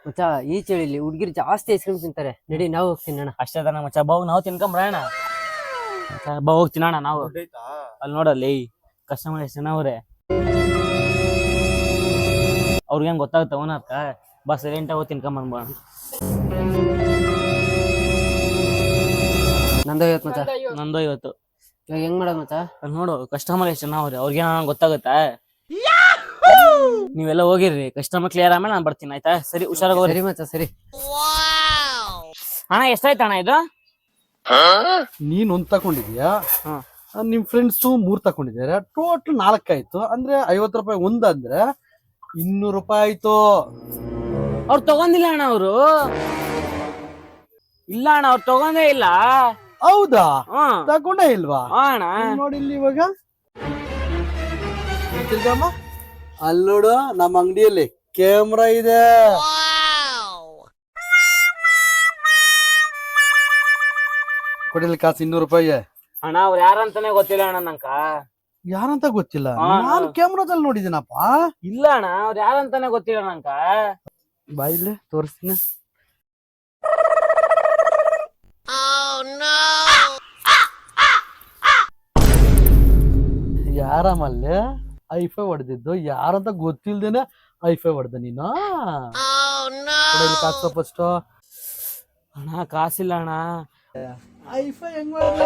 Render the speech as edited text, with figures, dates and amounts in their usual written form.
ಮಚ್ಚ ಈ ಚಳಿಲಿ ಹುಡ್ಗಿರು ಜಾಸ್ತಿ ಐಸ್ ಕ್ರೀಮ್ ತಿಂತಾರೆ. ನಡಿ ನಾವು ಹೋಗ್ತೀನಿ ಅಣ್ಣ. ಅಷ್ಟೇ ತಾನ ಮಚ್ಚ, ಬಾವು ನಾವು ತಿನ್ಕೊಂಬ್ರಣ. ಬಾ ಹೋಗ್ತೀನಿ ಅಣ್ಣ ನಾವು. ಅಲ್ಲಿ ನೋಡಲ್ಲಿ ಕಸ್ಟಮರ್ ಎಷ್ಟು ಜನ ಅವ್ರೆ, ಅವ್ರಿಗೇನ್ ಗೊತ್ತಾಗುತ್ತೆ ಓನರ್ಕ. ಬಾ ಸೈಲೆಂಟಾಗಿ ಹೋಗಿ ತಿನ್ಕೊಂಬಂದ್ಬೋಣ. ನಂದು ಇವತ್ತು ಮಚ್ಚ. ನಂದು ಇವತ್ತು. ಇವಾಗ ಹೆಂಗ್ ಮಾಡೋದು ಮಚ್ಚ? ಅಲ್ಲಿ ನೋಡು ಕಸ್ಟಮರ್ ಎಷ್ಟು ಜನ ಅವ್ರೆ, ಅವ್ರಿಗೇನ ಗೊತ್ತಾಗುತ್ತಾ? ನೀವೆಲ್ಲ ಹೋಗಿರ್ರಿ, ಕಸ್ಟಮರ್ ಕ್ಲಿಯರ್ ಆಮೇಲೆ ನಾನು ಬರ್ತೀನಿ ಆಯ್ತಾ? ಸರಿ, ಹುಷಾರಾಗಿ ಹೋಗ್ರಿ. ಸರಿ ಮಚ್ಚ ಸರಿ. ಅಣ್ಣ ಎಷ್ಟಾಯ್ತು ಅಣ್ಣ ಇದು? ನೀನ್ ಒಂದ್ ತಕೊಂಡಿದ್ಯಾ, ನಿಮ್ ಫ್ರೆಂಡ್ಸ್ 3 ತಕೊಂಡಿದ್ದಾರೆ. ಟೋಟಲ್ 4 ಆಯ್ತು. ಅಂದ್ರೆ 50 ರೂಪಾಯಿ ಒಂದಂದ್ರೆ 200 ರೂಪಾಯಿ ಆಯ್ತು. ಅವ್ರು ತಗೊಂಡಿಲ್ಲ ಅಣ್ಣ. ಅವರು ಇಲ್ಲ ಅಣ್ಣ, ಅವ್ರು ತಗೊಂಡೇ ಇಲ್ಲ. ಹೌದಾ? ಹ್ಮ್ ತಗೊಂಡೇ ಇಲ್ವಾ? ಅಣ್ಣ ನೋಡಿಲ್ಲಿ ಇವಾಗ ಅಲ್ಲಿ ನೋಡು, ನಮ್ಮ ಅಂಗಡಿಯಲ್ಲಿ ಕ್ಯಾಮ್ರಾ ಇದೆ. ಕೊಡಿಲಿ ಕಾಸು 200 ರೂಪಾಯಿ. ಅಣ್ಣ ಅವ್ರು ಯಾರಂತಾನೆ ಗೊತ್ತಿಲ್ಲ ಅಣ್ಣ ನಂಕ. ಯಾರಂತ ಗೊತ್ತಿಲ್ಲ? ನಾನು ಕ್ಯಾಮ್ರಾದಲ್ಲಿ ನೋಡಿದ್ದೀನಪ್ಪ. ಇಲ್ಲ ಅಣ್ಣ, ಅವ್ರು ಯಾರಂತಾನೆ ಗೊತ್ತಿಲ್ಲ ನಂಕ. ಬಾಯಿಲೆ ತೋರಿಸ್ತೀನಿ. ಯಾರಮ್ಮಲ್ಲಿ ಐಫೈ ಹೊಡೆದಿದ್ದು? ಯಾರಂತ ಗೊತ್ತಿಲ್ದೇನೆ ಐಫೈ ಹೊಡೆದ ನೀನು? ಕಾಸು ಫಸ್ಟ್. ಅಣ್ಣ ಕಾಸಿಲ್ಲ ಅಣ್ಣ. ಐಫೈ ಹೆಂಗ್ ಹೊಡೆದ?